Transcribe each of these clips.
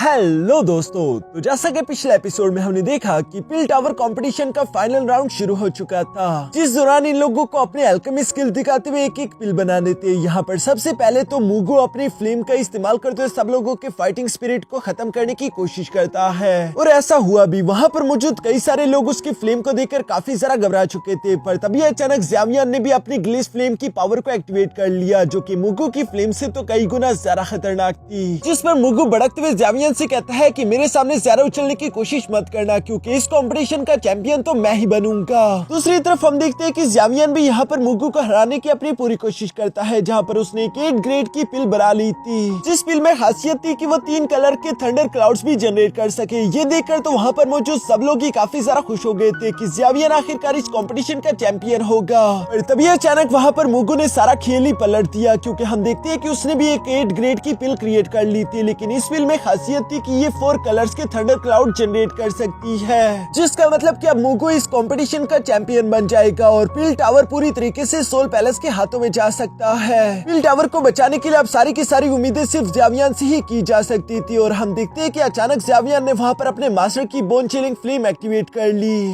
Hello दोस्तों, तो जैसा कि पिछले एपिसोड में हमने देखा कि पिल टावर कंपटीशन का फाइनल राउंड शुरू हो चुका था, जिस दौरान इन लोगों को अपने अल्केमी स्किल दिखाते हुए एक एक पिल बनाने थे। यहाँ पर सबसे पहले तो मुगु अपनी फ्लेम का इस्तेमाल करते हुए सब लोगों के फाइटिंग स्पिरिट को खत्म करने की कोशिश करता है, और ऐसा हुआ भी। वहाँ पर मौजूद कई सारे लोग उसकी फ्लेम को देखकर काफी ज्यादा घबरा चुके थे, पर तभी अचानक ज़ावियन ने भी अपनी ग्लिस फ्लेम की पावर को एक्टिवेट कर लिया, जो कि मुगु की फ्लेम से तो कई गुना ज्यादा खतरनाक थी। जिस पर मुगु भड़कते हुए ज़ावियन से कहता है कि मेरे सामने ज्यादा उछलने की कोशिश मत करना, क्योंकि इस कंपटीशन का चैंपियन तो मैं ही बनूंगा। दूसरी तरफ हम देखते हैं कि ज़ावियन भी यहाँ पर मुगु को हराने की अपनी पूरी कोशिश करता है, जहाँ पर उसने एक 8 ग्रेड की पिल बना ली थी, जिस पिल में खासियत थी कि वो 3 कलर के थंडर क्लाउड्स भी जनरेट कर सके। ये देखकर तो वहाँ पर मौजूद सब लोग ही काफी ज्यादा खुश हो गए थे कि ज़ावियन आखिरकार इस कंपटीशन का चैंपियन होगा। और तभी अचानक वहाँ पर मुगु ने सारा खेल ही पलट दिया, क्योंकि हम देखते हैं कि उसने भी एक 8 ग्रेड की पिल क्रिएट कर ली थी, लेकिन इस पिल में खासियत थी कि ये 4 कलर्स के थंडर क्लाउड जनरेट कर सकती है, जिसका मतलब कि अब मुगु इस कंपटीशन का चैंपियन बन जाएगा और पिल टावर पूरी तरीके से सोल पैलेस के हाथों में जा सकता है। पिल टावर को बचाने के लिए अब सारी की सारी उम्मीदें सिर्फ ज़ावियन से ही की जा सकती थी, और हम देखते हैं कि अचानक ज़ावियन ने वहां पर अपने मास्टर की बोन चिलिंग फ्लेम एक्टिवेट कर ली।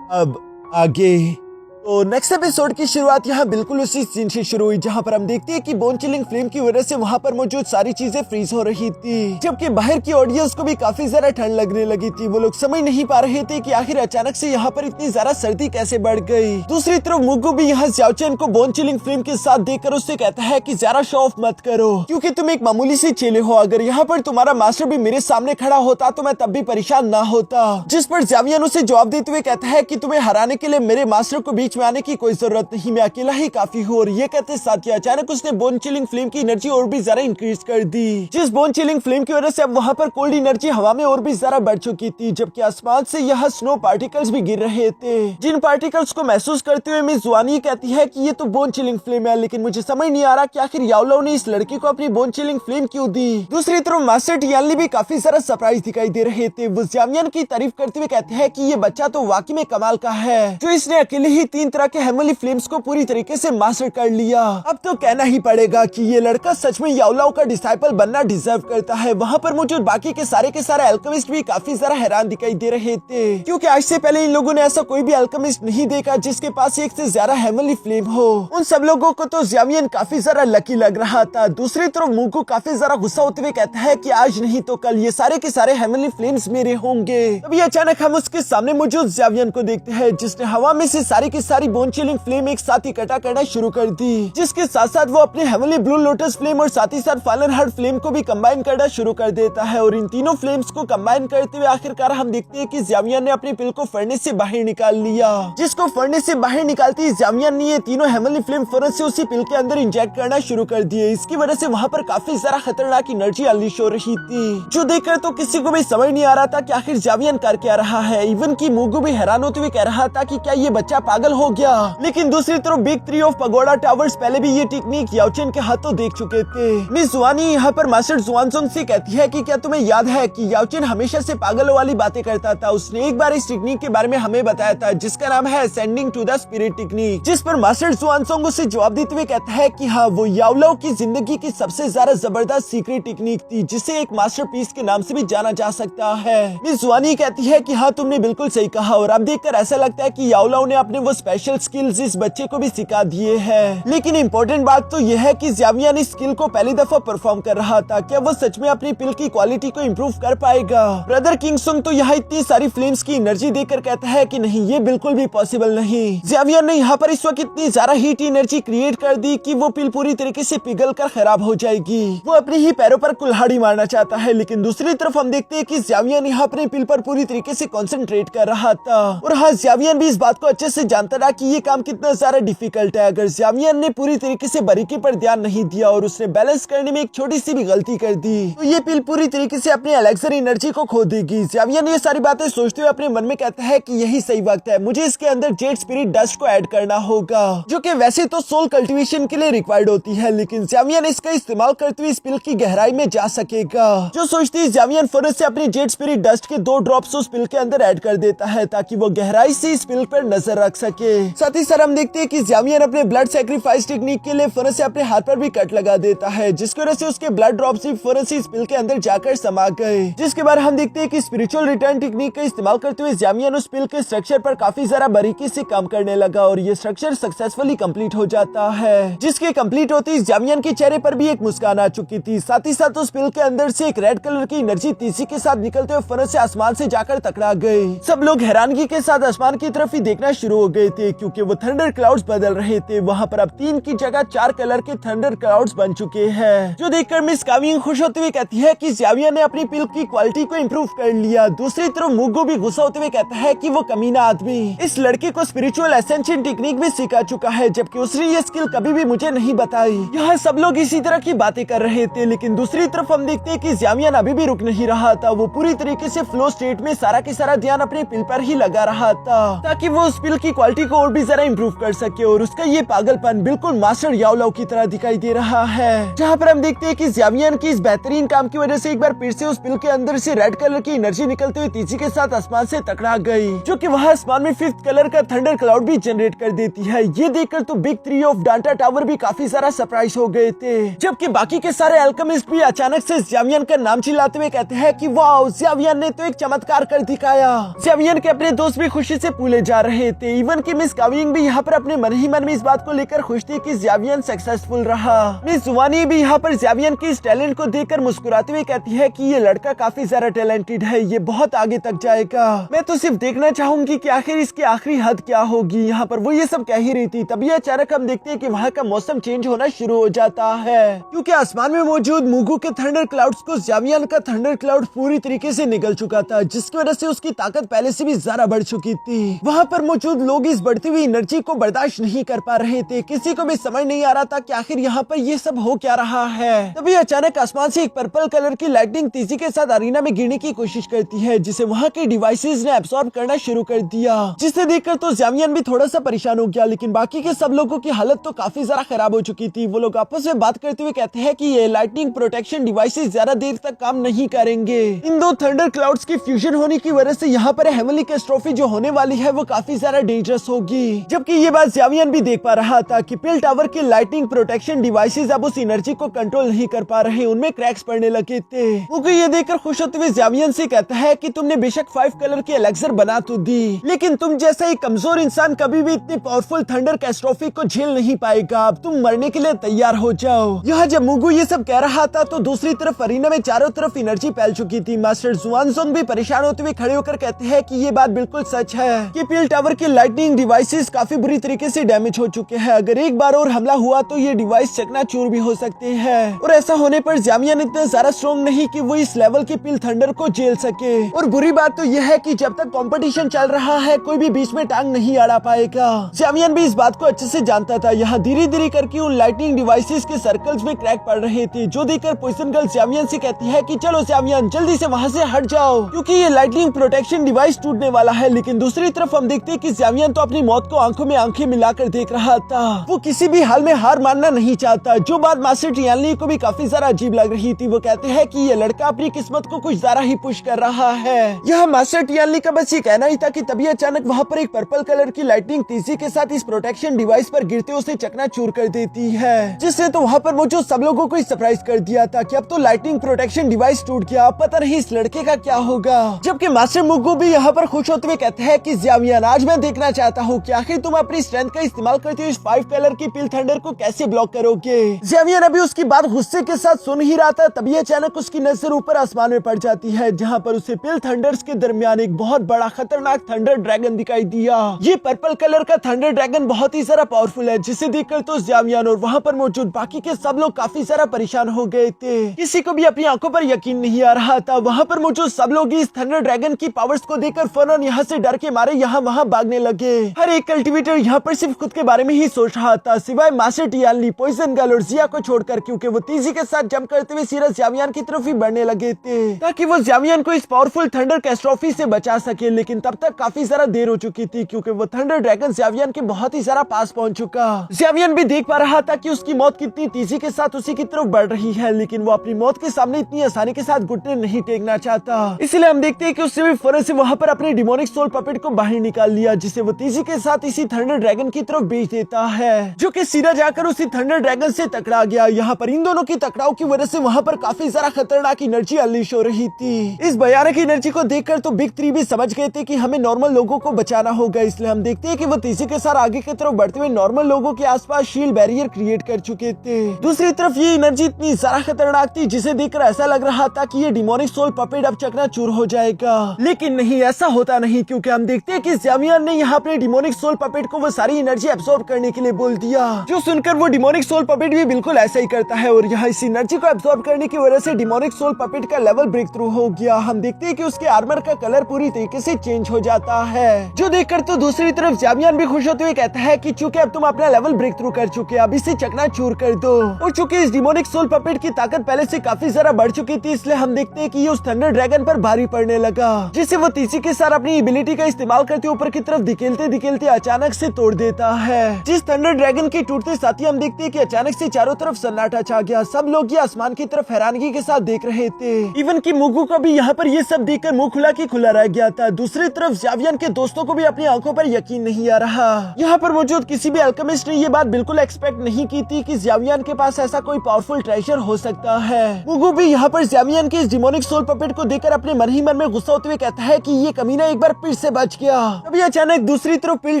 अब आगे तो नेक्स्ट एपिसोड की शुरुआत यहाँ बिल्कुल उसी सीन से शुरू हुई, जहाँ पर हम देखते हैं कि बोन चिलिंग फ्लेम की वजह से वहाँ पर मौजूद सारी चीजें फ्रीज हो रही थी, जबकि बाहर की ऑडियंस को भी काफी ज्यादा ठंड लगने लगी थी। वो लोग समझ नहीं पा रहे थे कि आखिर अचानक से यहाँ पर इतनी ज्यादा सर्दी कैसे बढ़ गई। दूसरी तरफ मुगु भी यहाँ ज़ाओचेन को बोन चिलिंग फ्लेम के साथ देखकर उससे कहता है कि ज्यादा शो ऑफ मत करो, क्योंकि तुम एक मामूली सी चेले हो। अगर यहाँ पर तुम्हारा मास्टर भी मेरे सामने खड़ा होता तो मैं तब भी परेशान ना होता। जिस पर ज़ावियन उसे जवाब देते हुए कहता है कि तुम्हें हराने के लिए मेरे मास्टर को बीच में आने की कोई जरूरत नहीं, मैं अकेला ही काफी हूँ। और ये कहते साथ ही अचानक उसने बोन चिलिंग फ्लेम की एनर्जी और भी ज्यादा इंक्रीज कर दी, जिस बोन चिलिंग फ्लेम की वजह से अब वहाँ पर कोल्ड एनर्जी हवा में और भी ज्यादा बढ़ चुकी थी, जबकि आसमान से यह स्नो पार्टिकल्स भी गिर रहे थे। जिन पार्टिकल्स को महसूस करते हुए मिस जुआनी कहती है कि ये तो बोन चिलिंग फ्लेम है, लेकिन मुझे समझ नहीं आ रहा कि आखिर याओलाओ ने इस लड़की को अपनी बोन चिलिंग फ्लेम क्यों दी। दूसरी तरफ मास्टर टियानली भी काफी ज्यादा सरप्राइज दिखाई दे रहे थे। वो ज़ावियन की तारीफ करते हुए कहते हैं कि ये बच्चा तो वाकई में कमाल का है, जो इसने अकेले ही 3 तरह के हेमली फ्लेम्स को पूरी तरीके से मास्टर कर लिया। अब तो कहना ही पड़ेगा कि ये लड़का सच में याओलाओ का डिसाइपल बनना डिजर्व करता है। वहाँ पर मौजूद बाकी के सारे अल्केमिस्ट भी काफी ज्यादा हैरान दिखाई दे रहे थे, क्योंकि आज से पहले इन लोगों ने ऐसा कोई भी अल्केमिस्ट नहीं देखा जिसके पास एक से ज्यादा हेमली फ्लेम हो। उन सब लोगों को तो ज़ावियन काफी ज्यादा लकी लग रहा था। दूसरी तरफ मुगु काफी ज्यादा गुस्सा होते हुए कहता है कि आज नहीं तो कल ये सारे के सारे हेमली फ्लेम्स मेरे होंगे। तभी अचानक हम उसके सामने मौजूद ज़ावियन को देखते हैं, जिसने हवा में से सारी की सारी बोन चिलिंग फ्लेम एक साथ इकट्ठा करना शुरू कर दी, जिसके साथ साथ वो अपने हेवनली ब्लू लोटस फ्लेम और साथ ही साथ फालन हार्ट फ्लेम को भी कंबाइन करना शुरू कर देता है। और इन तीनों फ्लेम्स को कंबाइन करते हुए आखिरकार हम देखते हैं कि ज़ावियन ने अपनी पिल को फर्नेस से बाहर निकाल लिया, जिसको फर्नेस से बाहर निकालते ही ज़ावियन ने ये तीनों हेवनली फ्लेम फर्नेस से उसी पिल के अंदर इंजेक्ट करना शुरू कर दिए। इसकी वजह से वहाँ पर काफी ज्यादा खतरनाक एनर्जी अनलीश हो रही थी, जो देखकर तो किसी को भी समझ नहीं आ रहा था कि आखिर ज़ावियन कर क्या रहा है। इवन की मुगु भी हैरान होते हुए कह रहा था कि क्या ये बच्चा पागल हो गया। लेकिन दूसरी तरफ बिग 3 ऑफ पगोडा टावर्स पहले भी ये टेक्निक याओचेन के हाथों देख चुके थे। मिस जुआनी यहाँ पर मास्टर जुआनसोंग से कहती है कि क्या तुम्हें याद है कि याओचेन हमेशा से पागलों वाली बातें करता था। उसने एक बार इस टेक्निक के बारे में हमें बताया था, जिसका नाम है ascending to the spirit technique. जिस पर मास्टर जुआनसोंग उसे जवाब देते हुए कहता है कि हाँ, वो याओलाओ की जिंदगी की सबसे ज्यादा जबरदस्त सीक्रेट टेक्निक थी, जिसे एक मास्टरपीस के नाम से भी जाना जा सकता है। मिस जुआनी कहती है कि हाँ, तुमने बिल्कुल सही कहा, और अब देखकर ऐसा लगता है कि याओलाओ ने अपने वो स्पेशल स्किल्स इस बच्चे को भी सिखा दिए हैं। लेकिन इम्पोर्टेंट बात तो यह है कि ज़ावियन इस स्किल को पहली दफा परफॉर्म कर रहा था। क्या वो सच में अपनी पिल की क्वालिटी को इम्प्रूव कर पाएगा? ब्रदर किंगसुंग तो यहाँ इतनी सारी फ्लेम्स की एनर्जी देखकर कहता है कि नहीं, ये बिल्कुल भी पॉसिबल नहीं। ज़ावियन ने यहाँ पर इस वक्त इतनी ज्यादा हीट एनर्जी क्रिएट कर दी कि वो पिल पूरी तरीके से पिघल कर खराब हो जाएगी। वो अपने ही पैरों पर कुल्हाड़ी मारना चाहता है। लेकिन दूसरी तरफ हम देखते हैं कि ज़ावियन यहाँ अपने पिल पर पूरी तरीके से कॉन्सेंट्रेट कर रहा था, और हाँ, ज़ावियन भी इस बात को अच्छे से जानता था कि ये काम कितना ज्यादा डिफिकल्ट है। अगर ज़ावियन ने पूरी तरीके से बारीकी पर ध्यान नहीं दिया और उसने बैलेंस करने में एक छोटी सी भी गलती कर दी, तो ये पिल पूरी तरीके से अपने एलेक्सर एनर्जी को खो देगी। ज़ावियन ये सारी बातें सोचते हुए अपने मन में कहता है कि यही सही वक्त है, मुझे इसके अंदर जेड स्पिरिट डस्ट को ऐड करना होगा, जो कि वैसे तो सोल कल्टीवेशन के लिए रिक्वायर्ड होती है, लेकिन ज़ावियन इसका इस्तेमाल करते हुए इस पिल की गहराई में जा सकेगा। जो सोचती है ज़ावियन फौरन से अपनी जेड स्पिरिट डस्ट के 2 ड्रॉप्स उस पिल के अंदर ऐड कर देता है, ताकि वो गहराई से इस पिल पर नजर रख सके। सके। साथ ही हम देखते हैं कि ज़ावियन अपने ब्लड सैक्रिफाइस टेक्निक के लिए फरस से अपने हाथ पर भी कट लगा देता है, जिसकी वजह से उसके ब्लड ड्रॉप भी फरस इस पिल के अंदर जाकर समा गए। जिसके बाद हम देखते हैं कि स्पिरिचुअल रिटर्न टेक्निक का इस्तेमाल करते हुए ज़ावियन उस पिल के स्ट्रक्चर पर काफी ज्यादा बारीकी से काम करने लगा और ये स्ट्रक्चर सक्सेसफुली कंप्लीट हो जाता है। जिसके कंप्लीट होते ही ज़ावियन के चेहरे पर भी एक मुस्कान आ चुकी थी। साथ ही साथ उस पिल के अंदर से एक रेड कलर की एनर्जी तेजी के साथ निकलते हुए फरस से आसमान से जाकर टकरा गई। सब लोग हैरानगी के साथ आसमान की तरफ ही देखना शुरू हो गए थे, क्योंकि वो थंडर क्लाउड्स बदल रहे थे। वहाँ पर अब 3 की जगह 4 कलर के थंडर क्लाउड्स बन चुके हैं, जो देखकर मिस काविंग खुश होते हुए कहती है कि ज़ावियन ने अपनी पिल की क्वालिटी को इम्प्रूव कर लिया। दूसरी तरफ मुगो भी गुस्सा होते हुए कहता है कि वो कमीना आदमी इस लड़के को स्पिरिचुअल एसेंशन टेक्निक भी सिखा चुका है, जबकि उसने ये स्किल कभी भी मुझे नहीं बताई। यहाँ सब लोग इसी तरह की बातें कर रहे थे, लेकिन दूसरी तरफ हम देखते हैं कि ज़ावियन अभी भी रुक नहीं रहा था। वो पूरी तरीके से फ्लो स्टेट में सारा के सारा ध्यान अपने पिल पर ही लगा रहा था, ताकि वो उस पिल की क्वालिटी को और भी जरा इम्प्रूव कर सके। और उसका ये पागलपन बिल्कुल मास्टर याओलाओ की तरह दिखाई दे रहा है, जहाँ पर हम देखते हैं कि ज़ावियन की इस बेहतरीन काम की वजह से एक बार फिर से उस पिल के अंदर से रेड कलर की एनर्जी निकलते हुए तेजी के साथ आसमान से टकरा गई, जो कि वहाँ आसमान में 5th कलर का थंडर क्लाउड भी जनरेट कर देती है। ये देखकर तो बिग 3 ऑफ डांटा टावर भी काफी सारा सरप्राइज हो गए थे, जबकि बाकी के सारे अल्केमिस्ट भी अचानक से ज़ावियन का नाम चिल्लाते हुए कहते हैं कि वाओ, ज़ावियन ने तो एक चमत्कार कर दिखाया। ज़ावियन के अपने दोस्त भी खुशी से फूले जा रहे थे। इवन की मिस काविंग भी यहाँ पर अपने मन ही मन में इस बात को लेकर खुश थी कि ज़ावियन सक्सेसफुल रहा। मिस जुवानी भी यहाँ पर ज़ावियन के इस टैलेंट को देखकर मुस्कुराते हुए कहती है कि ये लड़का काफी ज्यादा टैलेंटेड है, ये बहुत आगे तक जाएगा। मैं तो सिर्फ देखना चाहूंगी कि आखिर इसकी आखिरी हद क्या होगी। यहाँ पर वो ये सब कह ही रही थी, तभी अचानक हम देखते हैं कि वहाँ का मौसम चेंज होना शुरू हो जाता है, क्योंकि आसमान में मौजूद मुगु के थंडर क्लाउड्स को ज़ावियन का थंडर क्लाउड पूरी तरीके से निगल चुका था, जिसकी वजह से उसकी ताकत पहले से भी ज्यादा बढ़ चुकी थी। वहाँ पर मौजूद लोग इस बढ़ती हुई एनर्जी को बर्दाश्त नहीं कर पा रहे थे। किसी को भी समझ नहीं आ रहा था कि आखिर यहाँ पर ये सब हो क्या रहा है। तभी अचानक आसमान से एक पर्पल कलर की लाइटनिंग तेजी के साथ अरीना में गिरने की कोशिश करती है, जिसे वहाँ के डिवाइसेस ने एब्सॉर्ब करना शुरू कर दिया, जिसे देखकर तो ज़ावियन भी थोड़ा सा परेशान हो गया। लेकिन बाकी के सब लोगों की हालत तो काफी ज्यादा खराब हो चुकी थी। वो लोग आपस में बात करते हुए कहते हैं कि ये लाइटनिंग प्रोटेक्शन डिवाइसेस ज्यादा देर तक काम नहीं करेंगे। इन 2 थंडर क्लाउड्स की फ्यूजन होने की वजह से यहाँ पर हेवनली कैटास्ट्रोफी जो होने वाली है वो काफी ज्यादा डेंजरस होगी। जबकि ये बात ज़ावियन भी देख पा रहा था कि पिल टावर के लाइटनिंग प्रोटेक्शन डिवाइसेस अब उस एनर्जी को कंट्रोल नहीं कर पा रहे, उनमें क्रैक्स पड़ने लगे थे। वो ये देखकर खुश होते हुए ज़ावियन से कहता है कि तुमने बेशक 5 कलर के एलेक्सर बना तो दी, लेकिन तुम जैसा एक कमजोर इंसान कभी भी इतनी पावरफुल थंडर कैटास्ट्रोफी को झेल नहीं पाएगा। अब तुम मरने के लिए तैयार हो जाओ। यहाँ जब मुगु ये सब कह रहा था तो दूसरी तरफ अरीना में चारों तरफ एनर्जी फैल चुकी थी। मास्टर जुआनजोंग भी परेशान होते हुए खड़े होकर कहते हैं कि ये बात बिल्कुल सच है कि पिल टावर के लाइटनिंग डिवाइसेस काफी बुरी तरीके से डैमेज हो चुके हैं। अगर एक बार और हमला हुआ तो ये डिवाइस चकनाचूर भी हो सकते हैं, और ऐसा होने पर ज़ावियन इतने ज्यादा स्ट्रॉन्ग नहीं कि वो इस लेवल के पिल थंडर को झेल सके। और बुरी बात तो यह है कि जब तक कंपटीशन चल रहा है कोई भी बीच में टांग नहीं अड़ा पाएगा। ज़ावियन भी इस बात को अच्छे से जानता था। यहाँ धीरे धीरे करके उन लाइटनिंग डिवाइसेस के सर्कल्स में क्रैक पड़ रहे थे, जो देखकर पॉइजन गर्ल ज़ावियन से कहती है कि चलो ज़ावियन जल्दी से वहाँ से हट जाओ, क्योंकि ये लाइटनिंग प्रोटेक्शन डिवाइस टूटने वाला है। लेकिन दूसरी तरफ हम देखते हैं कि ज़ावियन तो अपनी मौत को आंखों में आंखें मिलाकर देख रहा था। वो किसी भी हाल में हार मानना नहीं चाहता। जो बात मास्टर टियानली को भी काफी ज्यादा अजीब लग रही थी, वो कहते हैं कि ये लड़का अपनी किस्मत को कुछ ज्यादा ही पुश कर रहा है। यह मास्टर टियानली का बस ये कहना ही था कि तभी अचानक वहाँ पर एक पर्पल कलर की लाइटनिंग तेजी के साथ इस प्रोटेक्शन डिवाइस पर गिरते उसे चकनाचूर कर देती है, जिससे तो वहाँ पर मौजूद सब लोगों को सरप्राइज कर दिया था कि अब तो लाइटनिंग प्रोटेक्शन डिवाइस टूट गया, अब पता नहीं इस लड़के का क्या होगा। जबकि मास्टर मुगु भी यहाँ पर खुश होते हुए कहते हैं कि ज़ावियन आज मैं देखना चाहता हूँ कि आखिर तुम अपनी स्ट्रेंथ का इस्तेमाल करते हुए इस 5 कलर की पिल थंडर को कैसे ब्लॉक करोगे। ज़ावियन अभी उसकी बात गुस्से के साथ सुन ही रहा था, तभी अचानक उसकी नजर ऊपर आसमान में पड़ जाती है, जहाँ पर उसे पिल थंडर्स के दरमियान एक बहुत बड़ा खतरनाक थंडर ड्रैगन दिखाई दिया। ये पर्पल कलर का थंडर ड्रैगन बहुत ही ज्यादा पावरफुल है, जिसे देखकर तो ज़ावियन और वहाँ पर मौजूद बाकी के सब लोग काफी ज्यादा परेशान हो गए थे। किसी को भी अपनी आंखों पर यकीन नहीं आ रहा था। वहाँ पर मौजूद सब लोग इस थंडर ड्रैगन की पावर्स को देखकर फौरन यहाँ से डर के मारे यहाँ वहाँ भागने लगे। हर एक कल्टिवेटर यहाँ पर सिर्फ खुद के बारे में ही सोच रहा था, सिवाय मास्टर टियानली, पॉइजन गर्ल और जिया को छोड़कर, क्योंकि वो तेजी के साथ जंप करते हुए सीधा ज़ावियन की तरफ ही बढ़ने लगे थे, ताकि वो ज़ावियन को इस पावरफुल थंडर कैटास्ट्रोफी से बचा सके। लेकिन तब तक काफी ज्यादा देर हो चुकी थी, क्योंकि वो थंडर ड्रैगन ज़ावियन के बहुत ही ज्यादा पास पहुंच चुका। ज़ावियन भी देख पा रहा था कि उसकी मौत कितनी तेजी के साथ उसी की तरफ बढ़ रही है, लेकिन वो अपनी मौत के सामने इतनी आसानी के साथ घुटने नहीं टेकना चाहता। इसलिए हम देखते हैं कि उसने भी फौरन से वहाँ पर अपने डिमोनिक सोल पपेट को बाहर निकाल लिया, जिसे वो तेजी तेजी के साथ इसी थंडर ड्रैगन की तरफ भेज देता है, जो कि सीधा जाकर उसी थंडर ड्रैगन से टकरा गया। यहाँ पर इन दोनों की टकराव की वजह से वहाँ पर काफी सारा खतरनाक एनर्जी अनलीश हो रही थी। इस भयानक एनर्जी को देखकर तो बिग थ्री भी समझ गए थे कि हमें नॉर्मल लोगों को बचाना होगा, इसलिए हम देखते हैं कि वो तेजी के साथ आगे की तरफ बढ़ते हुए नॉर्मल लोगों के आसपास शील्ड बैरियर क्रिएट कर चुके थे। दूसरी तरफ ये एनर्जी इतनी ज्यादा खतरनाक थी जिसे देखकर ऐसा लग रहा था कि ये डिमोनिक सोल पपेट अब चकनाचूर हो जाएगा, लेकिन नहीं, ऐसा होता नहीं, क्योंकि हम देखते हैं कि ज़्यावियन ने यहाँ अपने डिमोनिक सोल पपेट को वो सारी एनर्जी एब्सॉर्ब करने के लिए बोल दिया, जो सुनकर वो डिमोनिक सोल पपेट भी बिल्कुल ऐसा ही करता है और यहाँ इस एनर्जी को एब्सॉर्ब करने की वजह से डिमोनिक सोल पपेट का लेवल ब्रेक थ्रू हो गया। हम देखते हैं कि उसके आर्मर का कलर पूरी तरीके से चेंज हो जाता है, जो देखकर तो दूसरी तरफ ज़्यावियन भी खुश होते हुए कहता है कि चूंकि अब तुम अपना लेवल ब्रेक थ्रू कर चुके, अब इसे चकनाचूर कर दो। और चूंकि इस डिमोनिक सोल पपेट की ताकत पहले से काफी ज्यादा बढ़ चुकी थी, इसलिए हम देखते हैं कि ये उस थंडर ड्रैगन पर भारी पड़ने लगा, जिसे वो तेजी के साथ अपनी एबिलिटी का इस्तेमाल करते ऊपर की तरफ धकेलते धकेलते अचानक से तोड़ देता है। जिस थंडर ड्रैगन के टूटते साथ ही हम देखते हैं कि अचानक से चारों तरफ सन्नाटा छा गया। सब लोग ये आसमान की तरफ हैरानगी के साथ देख रहे थे, इवन की मुगु का भी यहाँ पर ये सब देखकर मुंह खुला की खुला रह गया था। दूसरी तरफ ज़्यावियन के दोस्तों को भी अपनी आंखों पर यकीन नहीं आ रहा। यहाँ पर मौजूद किसी भी अल्केमिस्ट ने ये बात बिल्कुल एक्सपेक्ट नहीं की थी कि ज़्यावियन के पास ऐसा कोई पावरफुल ट्रेजर हो सकता है। मुगु भी यहाँ पर ज़्यावियन के इस डिमोनिक सोल पपेट को देखकर अपने मन ही मन में गुस्सा होते हुए कहता है कि ये कमीना एक बार फिर से बच गया। तभी अचानक दूसरी तरफ पिल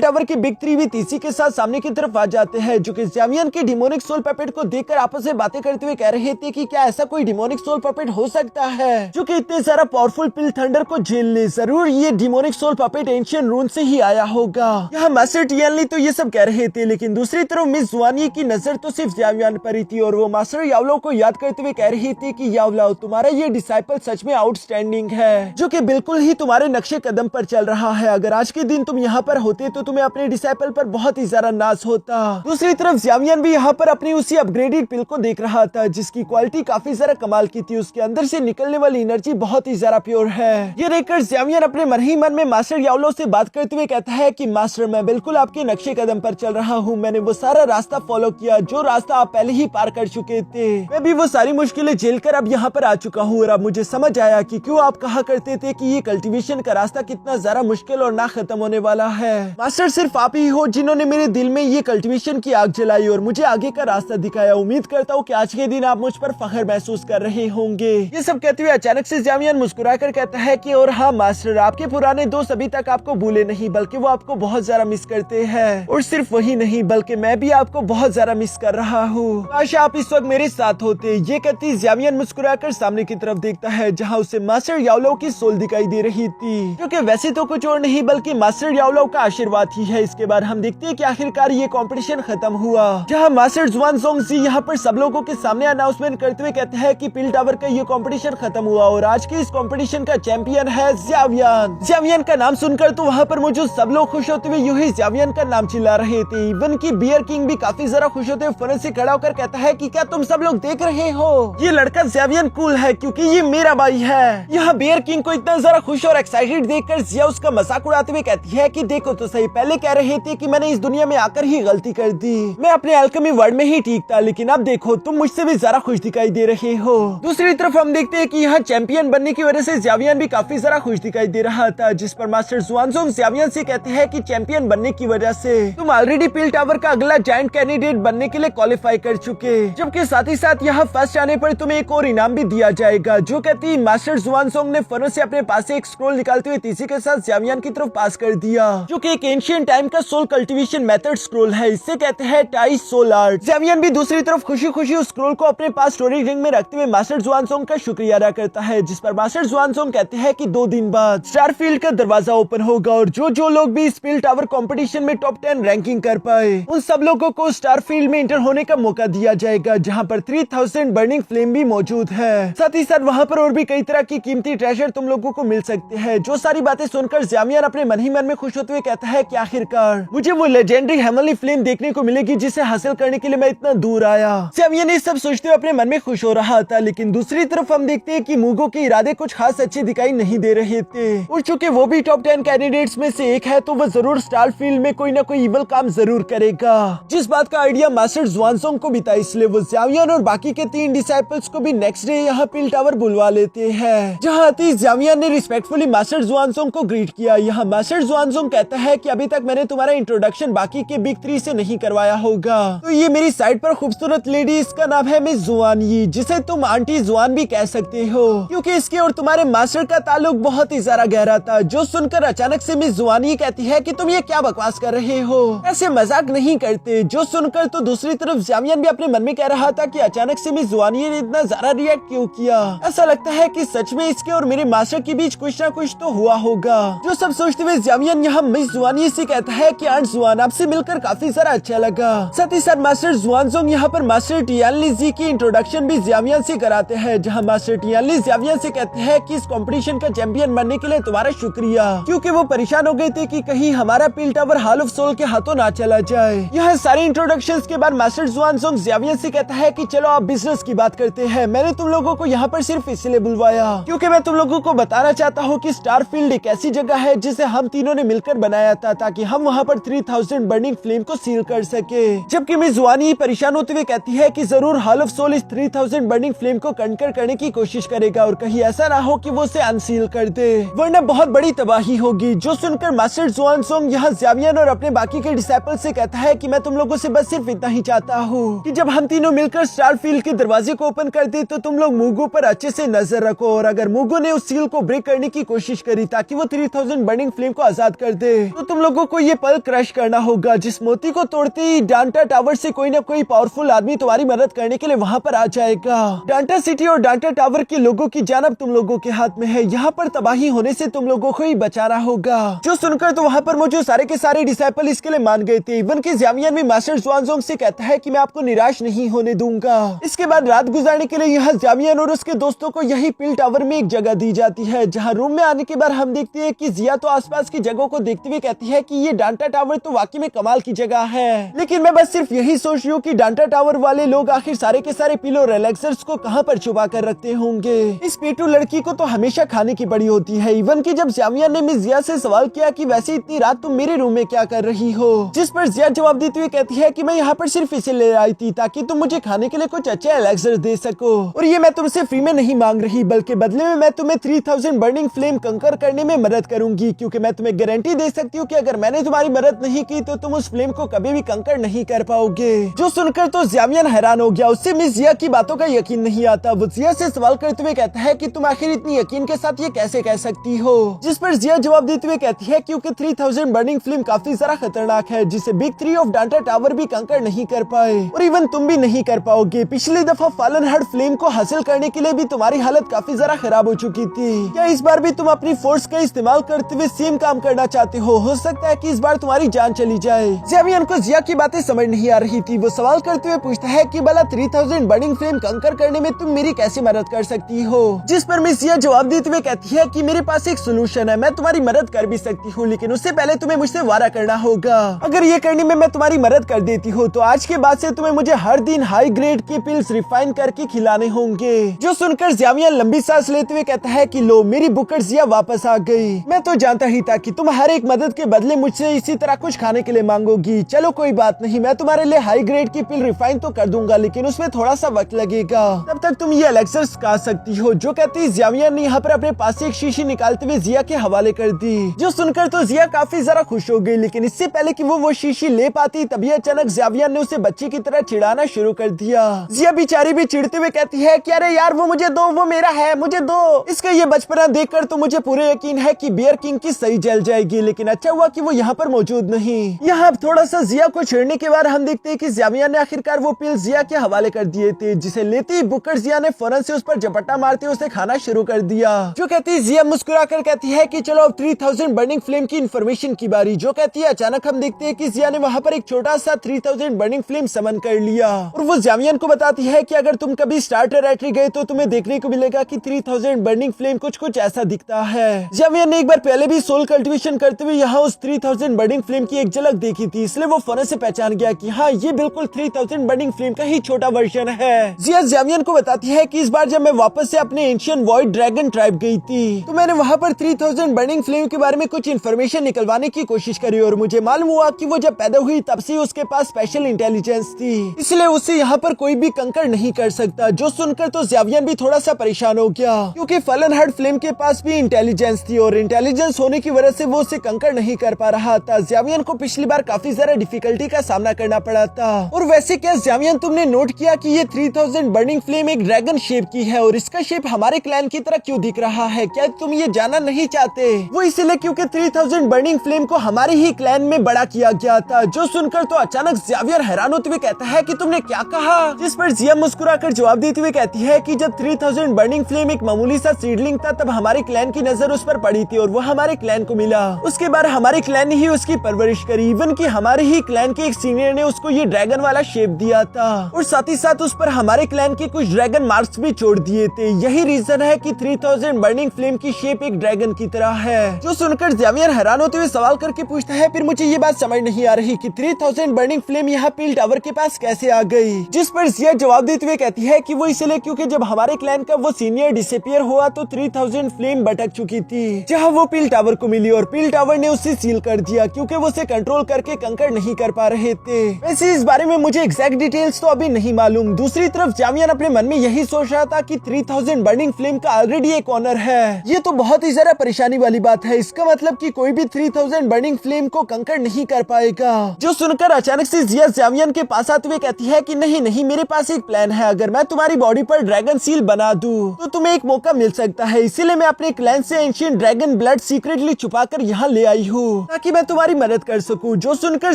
टावर के बिग थ्री भी तेजी के साथ सामने की तरफ आ जाते हैं, जो कि ज़्यावियन के डिमोनिक सोल पपेट को देखकर आपस में बातें करते हुए कह रहे थे कि क्या ऐसा कोई डिमोनिक सोल पपेट हो सकता है जो कि इतने सारा पावरफुल पिल थंडर को झेल ले। जरूर ये डिमोनिक सोल पपेट एंशियंट रून से ही आया होगा। यहाँ मास्टर टियानली तो ये सब कह रहे थे, लेकिन दूसरी तरफ मिस जुआनी की नजर तो सिर्फ ज़्यावियन पर ही थी और वो मास्टर यावलो को याद करते हुए कह रही थी कि यावलो, तुम्हारा ये डिसाइपल सच में आउटस्टैंडिंग है, जो कि बिल्कुल ही तुम्हारे नक्शे कदम पर चल रहा है। अगर आज के दिन तुम यहाँ पर होते तो तुम्हें अपने डिसाइपल पर बहुत ही ज्यादा नाज होता। दूसरी तरफ ज़्यावियन भी यहाँ पर अपनी उसी अपग्रेडेड पिल को देख रहा था, जिसकी क्वालिटी काफी ज्यादा कमाल की थी। उसके अंदर से निकलने वाली एनर्जी बहुत ही ज्यादा प्योर है। ये देखकर ज़्यावियन अपने मन ही मन में मास्टर यावलो से बात करते हुए कहता है कि मास्टर, मैं बिल्कुल आपके नक्शे कदम पर चल रहा हूँ। मैंने वो सारा रास्ता फॉलो किया जो रास्ता आप पहले ही पार कर चुके थे। मैं भी वो सारी मुश्किलें झेल कर अब यहाँ पर आ चुका हूँ और अब मुझे समझ आया कि क्यों आप कहा करते थे कि ये कल्टीवेशन का रास्ता कितना ज्यादा मुश्किल और ना खत्म होने वाला है। मास्टर, सिर्फ आप ही हो जिन्होंने मेरे दिल में ये कल्टीवेशन की आग जलाई और मुझे आगे का रास्ता दिखाया। उम्मीद करता हूँ कि आज के दिन आप मुझ पर फख्र महसूस कर रहे होंगे। ये सब कहते हुए अचानक से ज़्यावियन मुस्कुराकर कहता है कि और हाँ मास्टर, आपके पुराने दोस्त अभी तक आपको भूले नहीं, बल्कि वो आपको बहुत ज्यादा मिस करते हैं। और सिर्फ वही नहीं, बल्कि मैं भी आपको बहुत ज्यादा मिस कर रहा हूँ। काश आप इस वक्त मेरे साथ होते। ये कहती ज़्यावियन मुस्कुराकर सामने की तरफ देखता है, जहाँ उसे मास्टर यावलो की सोल दिखाई दे रही थी, जो कि वैसे तो कुछ और नहीं बल्कि मास्टर यावलो का आशीर्वाद ही है। इसके बाद हम देखते हैं कि आखिरकार ये कंपटीशन खत्म हुआ, जहाँ मास्टर जुआनजोंग जी यहाँ पर सब लोगों के सामने अनाउंसमेंट करते हुए कहते हैं कि पिल टावर का ये कंपटीशन खत्म हुआ और आज के इस कंपटीशन का चैंपियन है ज़्यावियन। ज़्यावियन का नाम सुनकर तो वहाँ पर मौजूद सब लोग खुश होते हुए यूं ही ज़्यावियन का नाम चिल्ला रहे थे। इवन की बियर किंग भी काफी जरा खुश होते हुए फौरन से खड़ा होकर कहता है कि क्या तुम सब लोग देख रहे हो, ये लड़का ज़्यावियन कूल है क्योंकि ये मेरा भाई है। यहाँ बियर किंग को इतना जरा खुश और एक्साइटेड देखकर ज़िया उसका मजाक उड़ाते हुए कहती है कि देखो तो सही, पहले कह रहे थे कि मैंने इस दुनिया में आकर ही गलती कर दी, मैं अपने अल्केमी वर्ल्ड में ही ठीक था, लेकिन अब देखो तुम मुझसे भी जरा खुश दिखाई दे रहे हो। दूसरी तरफ हम देखते हैं कि यहाँ चैंपियन बनने की वजह से ज़्यावियन भी काफी जरा खुश दिखाई दे रहा था, जिस पर मास्टर जुआनजोंग ज़्यावियन से कहते हैं कि चैंपियन बनने की वजह से तुम ऑलरेडी पिल टावर का अगला जायंट कैंडिडेट बनने के लिए क्वालिफाई कर चुके, जबकि साथ ही साथ यहाँ फर्स्ट आने पर तुम्हें एक और इनाम भी दिया जाएगा। जो कहती मास्टर जुआनजोंग ने फौरन से अपने पास से एक स्क्रोल निकालते हुए तेजी के साथ ज़्यावियन की तरफ पास कर दिया, जो कि एक एंशिएंट टाइम का सोल कल्टीवेशन मेथड स्क्रोल है। इससे कहते हैं टाई सोल आर्ट। ज़्यावियन भी दूसरी तरफ खुशी खुशी उस स्क्रोल को अपने पास स्टोरेज रिंग में रखते हुए मास्टर जुआनजोंग का शुक्रिया अदा करता है, जिस पर मास्टर जुआनजोंग कहते हैं कि 2 दिन बाद स्टारफील्ड का दरवाजा ओपन होगा और जो लोग भी इस पिल टावर कंपटीशन में टॉप 10 रैंकिंग कर पाए उन सब लोगों को स्टारफील्ड में इंटर होने का मौका दिया जाएगा, जहां पर 3000 बर्निंग फ्लेम भी मौजूद है। साथ ही साथ वहां पर और भी कई तरह की कीमती ट्रेजर तुम लोगों को मिल सकते हैं। जो सारी बातें सुनकर ज़्यावियन अपने मन ही मन में खुश होते हुए कहता है कि आखिरकार मुझे वो लेजेंडरी हेवनली फ्लेम देखने को मिलेगी जिसे हासिल करने के लिए मैं इतना दूर आया। ज़्यावियन ये सब सोचते हुए अपने मन में खुश हो रहा था, लेकिन दूसरी तरफ हम देखते हैं कि मुगो के इरादे कुछ खास अच्छे दिखाई नहीं दे रहे थे और चूंकि वो भी टॉप 10 कैंडिडेट्स में से एक है तो वो जरूर स्टारफील्ड में कोई ना कोई इवल काम जरूर करेगा। जिस बात का आइडिया मास्टर जुआनजोंग को भी था, इसलिए वो ज़्यावियन और बाकी के 3 डिसाइपल्स को भी नेक्स्ट डे यहाँ पिल टावर बुलवा लेते हैं, जहाँ ज़्यावियन ने रिस्पेक्टफुली मास्टर जुआनजोंग को ग्रीट किया। यहाँ मास्टर जुआनजोंग कहता है कि अभी तक मैंने तुम्हारा इंट्रोडक्शन बाकी के बिग 3 से नहीं करवाया होगा। तो ये मेरी साइड पर खूबसूरत लेडी, इसका नाम है मिस जुआनी, जिसे तुम आंटी जुआन भी कह सकते हो, क्योंकि इसके और तुम्हारे मास्टर का ताल्लुक बहुत ही ज्यादा गहरा था। जो सुनकर अचानक से मिस जुआनी कहती है कि तुम ये क्या बकवास कर रहे हो, ऐसे मजाक नहीं करते। जो सुनकर तो दूसरी तरफ जामियान भी अपने मन में कह रहा था कि अचानक से मिस जुआनी ने इतना ज्यादा रिएक्ट क्यों किया। ऐसा लगता है कि सच में इसके और मेरे मास्टर के बीच कुछ ना कुछ तो हुआ होगा। जो सब सोचते हुए जामियान यहाँ मिस जुआनी से कहता है कि आंट जुआन, आपसे मिलकर काफी सारा अच्छा लगा। साथ ही साथ मास्टर जुआनजोंग यहाँ पर मास्टर टियानली जी की इंट्रोडक्शन भी जामियान से कराते हैं, जहाँ मास्टर टियानली जामियान से कहते हैं कि इस कंपटीशन का चैंपियन बनने के लिए तुम्हारा शुक्रिया, क्योंकि वो परेशान हो गए थे कि कहीं हमारा पिल टावर हॉल ऑफ सोल के हाथों ना चला जाए। यह सारे इंट्रोडक्शन के बाद मास्टर जुआनजोंग जामियान से कहता है कि चलो आप बिजनेस की बात करते हैं। मैंने तुम लोगों को यहाँ पर सिर्फ इसलिए बुलवाया क्योंकि मैं तुम लोगों को बताना चाहता हूँ कि स्टारफील्ड एक ऐसी जगह है जिसे हम तीनों ने मिलकर बनाया था, ताकि हम वहाँ पर 3000 बर्निंग फ्लेम को सील कर सके। जबकि मिस जुआनी परेशान होते हुए कहती है कि जरूर हॉल ऑफ सोल इस 3000 बर्निंग फ्लेम को कंकर करने की कोशिश करेगा और कहीं ऐसा ना हो कि वो उसे अनसील कर दे, वरना बहुत बड़ी तबाही होगी। जो सुनकर मास्टर जुआनजोंग यहाँ जामियान और अपने बाकी के डिसाइपल से कहता है कि मैं तुम लोगों से बस सिर्फ इतना ही चाहता हूँ कि जब हम तीनों मिलकर स्टारफील्ड के दरवाजे को ओपन कर दे तो तुम लोग मुगु पर अच्छे से नजर रखो, और अगर मुगु ने उस सील को ब्रेक करने की कोशिश करी ताकि वो 3000 बर्निंग फ्लेम को आजाद कर दे, तो तुम लोगों को ये पल क्रश करना होगा। जिस मोती को तोड़ते ही डांटा टावर से कोई न कोई पावरफुल आदमी तुम्हारी मदद करने के लिए वहाँ पर आ जाएगा। डांटा सिटी और डांटा टावर के लोगों की जान अब तुम लोगों के हाथ में है, यहाँ पर तबाही होने से तुम लोगों को ही बचाना होगा। जो सुनकर तो वहाँ पर मौजूद सारे के सारे डिसाइपल इसके लिए मान गए थे। इवन के जामियान भी मास्टर जुआनजोंग से कहता है कि मैं आपको निराश नहीं होने दूंगा। इसके बाद रात गुजारने के लिए यहाँ जामियान और उसके दोस्तों को यही पिल टावर में एक जगह दी जाती है, जहाँ रूम में आने के बाद हम देखते हैं कि जिया तो आसपास की जगहों को देखते हुए कहती है कि ये डांटा टावर तो वाकई में कमाल की जगह है, लेकिन मैं बस सिर्फ यही सोच रही हूँ कि डांटा टावर वाले लोग आखिर सारे के सारे पिलो रिलैक्सर्स को कहाँ पर छुपा कर रखते होंगे। इस पेटू लड़की को तो हमेशा खाने की पड़ी होती है। इवन की जब जामिया ने मिस जिया से सवाल किया कि वैसे इतनी रात तुम मेरे रूम में क्या कर रही हो, जिस पर जिया जवाब देते हुए कहती है कि मैं यहाँ पर सिर्फ इसे ले आई थी ताकि तुम मुझे खाने के लिए कुछ अच्छे एलेक्सर दे सको, और ये मैं तुमसे फ्री में नहीं मांग रही, बल्कि बदले में मैं तुम्हें 3000 बर्निंग फ्लेम कंकर करने में मदद करूंगी, क्योंकि मैं तुम्हें गारंटी दे सकती हूँ कि अगर मैंने तुम्हारी मदद नहीं की तो तुम उस फ्लेम को कभी भी कंकर नहीं कर पाओगे। जो सुनकर तो जामियान हैरान हो गया, उससे मिस जिया की बातों का यकीन नहीं आता। वो जिया से सवाल करते हुए कहता है कि तुम आखिर इतनी यकीन के साथ ये कैसे कह सकती हो, जिस पर जिया जवाब देते हुए कहती है क्योंकि 3000 बर्निंग फ्लेम काफी ज्यादा खतरनाक है, जिसे बिग 3 ऑफ डांटा टावर भी कंकर नहीं कर पाए, और इवन तुम भी नहीं कर पाओगे। पिछली दफा फॉलन हार्ट फ्लेम को हासिल करने के लिए भी तुम्हारी हालत काफी ज्यादा खराब हो चुकी थी। क्या इस बार भी तुम अपनी फोर्स का इस्तेमाल करते हुए सेम काम करना चाहते हो सकता है कि इस बार तुम्हारी जान चली जाए। जामियान को जिया की बातें समझ नहीं आ रही थी। वो सवाल करते हुए पूछता है कि भला 3000 बर्निंग फ्लेम कंकर करने में तुम मेरी कैसे मदद कर सकती हो, जिस पर मिस जिया जवाब देते हुए कहती है कि मेरे पास एक सोल्यूशन है, मैं तुम्हारी मदद कर भी सकती हूँ, लेकिन उससे पहले तुम्हें मुझसे वादा करना होगा। अगर ये करने में मैं तुम्हारी मदद कर देती हूँ तो आज के बाद से तुम्हें मुझे हर दिन हाई ग्रेड के पिल्स रिफाइन करके खिलाने होंगे। जो सुनकर जामियान लंबी सांस लेते हुए कहता है कि लो, मेरी बुकर जिया वापस आ गई। मैं तो जानता ही था कि तुम हर एक मदद के बदले मुझसे इसी तरह कुछ खाने के लिए मांगोगी। चलो कोई बात नहीं, मैं तुम्हारे लिए हाई ग्रेड की पिल रिफाइन तो कर दूंगा, लेकिन उसमें थोड़ा सा वक्त लगेगा, तब तक तुम ये एलेक्सर्स खा सकती हो। जो कहती जामियान ने यहाँ पर अपने पास से एक शीशी निकालते हुए जिया के हवाले कर दी। जो सुनकर तो जिया काफी ज्यादा खुश हो गई, लेकिन इससे पहले कि वो शीशी ले पाती तभी अचानक जामियान ने उसे बच्चे की तरह चिढ़ाना शुरू कर दिया। जिया बेचारी भी चिढ़ते हुए कहती है कि अरे यार वो मुझे दो, वो मेरा है, मुझे दो। इसका ये बचपना देखकर तो मुझे पूरे यकीन है कि बियर किंग की सही जल जाएगी, लेकिन अच्छा हुआ कि वो यहाँ पर मौजूद नहीं। यहाँ थोड़ा सा जिया को छेड़ने के बाद हम देखते हैं कि जामिया ने आखिरकार वो पिल जिया के हवाले कर दिए थे, जिसे लेते ही बुकर जिया ने फौरन से उस पर झपट्टा मारते उसे खाना शुरू कर दिया। जो कहती जिया मुस्कुराकर कहती है कि चलो अब 3000 बर्निंग फ्लेम की इन्फॉर्मेशन की बारी। जो कहती है अचानक हम देखते हैं कि जिया ने वहाँ पर एक छोटा सा 3000 बर्निंग फ्लेम समन कर लिया, और वो जामियान को बताती है कि अगर तुम कभी स्टार टेरेटरी गए तो तुम्हें देखने को मिलेगा कि 3000 बर्निंग फ्लेम कुछ कुछ ऐसा दिखता है। जामियान ने एक बार पहले भी सोल कल्टीवेशन करते हुए यहाँ उस 3000 बर्निंग फ्लेम की एक झलक देखी थी, इसलिए वो फौरन से पहचान गया कि हाँ ये बिल्कुल 3000 बर्निंग फ्लेम का ही छोटा वर्जन है। जिया जामियान को बताती है कि इस बार जब मैं वापस से अपने एंशियंट वॉइड ड्रैगन ट्राइब गई थी तो मैंने वहाँ पर 3000 बर्निंग फ्लेम के बारे में कुछ इन्फॉर्मेशन निकलवाने की कोशिश करी, और मुझे मालूम हुआ कि वो जब पैदा हुई तब से उसके पास स्पेशल इंटेलिजेंस थी, इसलिए उसे यहाँ पर कोई भी कंकर नहीं कर सकता। जो सुनकर तो जावियन भी थोड़ा सा परेशान हो गया, क्योंकि फलन हार्ट फ्लेम के पास भी इंटेलिजेंस थी और इंटेलिजेंस होने की वजह से वो उसे कंकर नहीं कर पा रहा था। ज़ावियन को पिछली बार काफी ज्यादा डिफिकल्टी का सामना करना पड़ा था। और वैसे क्या ज़ावियन, तुमने नोट किया कि ये 3000 बर्निंग फ्लेम एक ड्रैगन शेप की है और इसका शेप हमारे क्लैन की तरह क्यों दिख रहा है? क्या तुम ये जानना नहीं चाहते? वो इसलिए क्योंकि 3000 बर्निंग फ्लेम को हमारे ही क्लैन में बड़ा किया गया था। जो सुनकर तो अचानक ज़ावियर हैरान होते हुए कहता है कि तुमने क्या कहा? जिस पर ज़िया मुस्कुराकर जवाब देते हुए कहती है कि जब 3000 बर्निंग फ्लेम एक मामूली सा सीडलिंग था तब हमारे क्लैन की नजर उस पर पड़ी थी और वो हमारे क्लैन को मिला। उसके बाद हमारे क्लैन ने ही उसकी परवरिश करी। इवन कि हमारे ही क्लैन के एक सीनियर ने उसको ये ड्रैगन वाला शेप दिया था और साथ ही साथ उस पर हमारे क्लैन के कुछ ड्रैगन मार्क्स भी छोड़ दिए थे। यही रीजन है कि 3000 बर्निंग फ्लेम की शेप एक ड्रैगन की तरह है। जो सुनकर ज़ावियर हैरान होते हुए सवाल करके पूछता है, फिर मुझे ये बात समझ नहीं आ रही कि 3000 बर्निंग फ्लेम यहाँ पील टावर के पास कैसे आ गई? जिस पर ज़िया जवाब देते हुए कहती है कि वो इसलिए क्योंकि जब हमारे क्लैन का वो सीनियर डिसअपीयर हुआ तो 3000 फ्लेम भटक चुकी थी जहाँ वो पील टावर को मिली और पील टावर ने उसे सील कर दिया क्योंकि वो उसे कंट्रोल करके कंकर नहीं कर पा रहे थे। वैसे इस बारे में मुझे एग्जैक्ट डिटेल्स तो अभी नहीं मालूम। दूसरी तरफ ज़ावियन अपने मन में यही सोच रहा था कि 3000 बर्निंग फ्लेम का ऑलरेडी एक ऑनर है। ये तो बहुत ही ज्यादा परेशानी वाली बात है। इसका मतलब कि कोई भी 3000 बर्निंग फ्लेम को कंकर नहीं कर पाएगा। जो सुनकर अचानक से ज़िया ज़ावियन के पास आते हुए कहती है कि नहीं नहीं, मेरे पास एक प्लान है। अगर मैं तुम्हारी बॉडी पर ड्रैगन सील बना दूं तो तुम्हें एक मौका मिल सकता है। इसीलिए मैं अपने क्लैन से एंशिएंट ड्रैगन ब्लड सीक्रेटली छुपा कर यहाँ ले आई हूँ ताकि मैं तुम्हारी मदद कर सकूं। जो सुनकर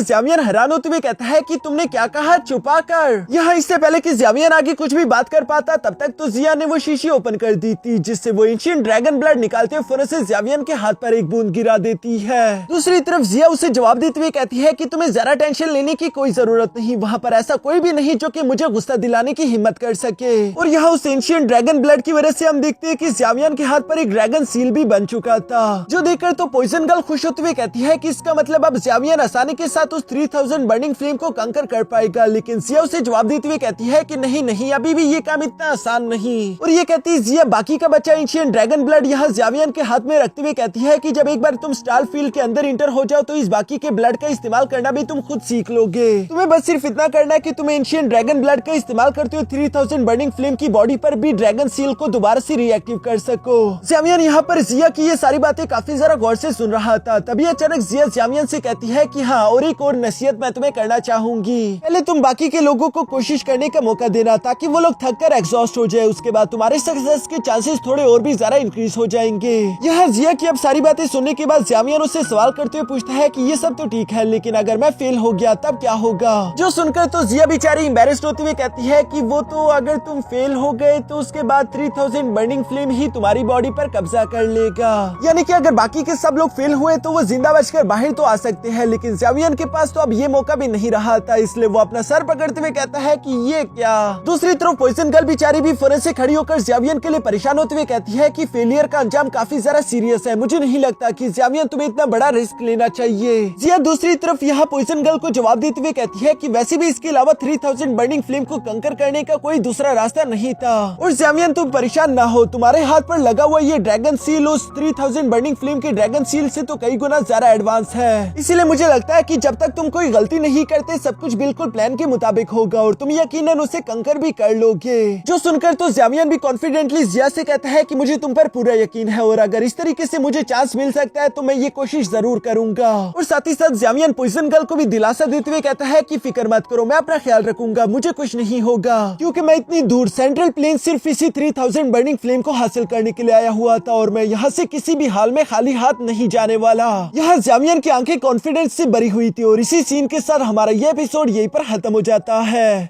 ज़ावियन हैरान होते हुए कहता है कि तुमने क्या कहा, छुपा कर? यहाँ इससे पहले कि ज़ावियन आगे कुछ भी बात कर पाता तब तक तो ज़िया ने वो शीशी ओपन कर दी थी जिससे वो एंशिएंट ड्रैगन ब्लड निकालते हुए फौरन से ज़ावियन के हाथ पर एक बूंद गिरा देती है। दूसरी तरफ ज़िया उसे जवाब देते हुए कहती है कि तुम्हें जरा टेंशन लेने की कोई जरूरत नहीं। वहाँ पर ऐसा कोई भी नहीं जो कि मुझे गुस्सा दिलाने की हिम्मत कर सके। और यहाँ उस एंशिएंट ड्रैगन ब्लड की वजह से हम देखते हैं कि ज़ावियन के हाथ पर एक ड्रैगन सील भी बन चुका था। जो देखकर तो पॉइजन गर्ल खुश होते हुए कहती है कि इसका मतलब अब ज़ावियन आसानी के साथ उस 3000 बर्निंग फ्लेम को कंकर कर पाएगा। लेकिन ज़िया उसे जवाब देते हुए कहती है कि नहीं नहीं, अभी भी ये काम इतना आसान नहीं। और ये कहती है ज़िया बाकी का बचा एंशिएंट ड्रैगन ब्लड यहाँ ज़ावियन के हाथ में रखते हुए कहती है कि जब एक बार तुम स्टार फील्ड के अंदर इंटर हो जाओ तो इस बाकी के ब्लड का इस्तेमाल करना भी तुम खुद सीख लोगे। तुम्हें बस सिर्फ इतना करना है कि तुम्हें एंशिएंट ड्रैगन ब्लड का इस्तेमाल करते हुए 3000 बर्निंग फ्लेम की बॉडी पर भी ड्रैगन सील को दोबारा से रिएक्टिव कर सको। ज़ावियन यहाँ पर ज़िया की ये सारी बातें काफी जरा गौर से सुन रहा था। तभी अचानक ज़िया ज़ावियन से कहती है कि हाँ, और एक और नसीहत मैं तुम्हें करना चाहूंगी। पहले तुम बाकी के लोगों को कोशिश करने का मौका देना ताकि वो लोग थक कर एग्जॉस्ट हो जाए। उसके बाद तुम्हारे सक्सेस के चांसेस थोड़े और भी ज्यादा इंक्रीज हो जाएंगे। यहाँ ज़िया की अब सारी बातें सुनने के बाद ज़ावियन उससे सवाल करते हुए पूछता है कि ये सब तो ठीक है, लेकिन अगर मैं फेल हो गया तब क्या होगा? जो सुनकर तो ज़िया बेचारी एम्बैरेस्ड होती हुई कहती है कि वो तो अगर तुम फेल हो गए तो उसके बाद 3000 बर्निंग फ्लेम ही तुम्हारी बॉडी पर कब्जा कर लेगा। यानी कि अगर बाकी के सब लोग फेल हुए तो वो जिंदा बचकर बाहर तो आ सकते हैं, लेकिन ज़ावियन के पास तो अब ये मौका भी नहीं रहा था। इसलिए वो अपना सर पकड़ते हुए कहता है कि ये क्या? दूसरी तरफ पॉइजन गर्ल बेचारी भी फौरन से खड़ी होकर ज़ावियन के लिए परेशान होते हुए कहती है कि फेलियर का अंजाम काफी ज्यादा सीरियस है। मुझे नहीं लगता कि ज़ावियन तुम्हें इतना बड़ा रिस्क लेना चाहिए। ज़िया दूसरी तरफ यहाँ पॉइजन गर्ल को जवाब देते हुए कहती है कि वैसे भी इसके अलावा 3000 बर्निंग फ्लेम को कंकर करने का कोई दूसरा रास्ता नहीं था। और ज़ावियन तुम परेशान ना हो, तुम्हारे हाथ पर लगा हुआ ये ड्रैगन सील उस 3000 बर्निंग फ्लेम के ड्रैगन सील से तो कई गुना ज्यादा एडवांस है। इसीलिए मुझे लगता है कि जब तक तुम कोई गलती नहीं करते सब कुछ बिल्कुल प्लान के मुताबिक होगा और तुम यकीनन उसे कंकर भी कर लोगे। जो सुनकर तो ज़ावियन भी कॉन्फिडेंटली ज़िया से कहता है कि मुझे तुम पर पूरा यकीन है और अगर इस तरीके से मुझे चांस मिल सकता है तो मैं ये कोशिश जरूर करूंगा। और साथ ही साथ ज़ावियन पॉइजन गर्ल को भी दिलासा देते हुए कहता है कि फिक्र मत करो, मैं अपना ख्याल रखूंगा, मुझे कुछ नहीं होगा, क्योंकि मैं इतनी दूर सेंट्रल प्लेन सिर्फ इसी 3000 बर्निंग फ्लेम को हासिल करने के लिए आया हुआ था और मैं यहाँ से किसी भी हाल में खाली हाथ नहीं जाने वाला। यहाँ ज़ावियन की आंखें कॉन्फिडेंस से भरी हुई थी और इसी सीन के साथ हमारा ये एपिसोड यहीं पर खत्म हो जाता है।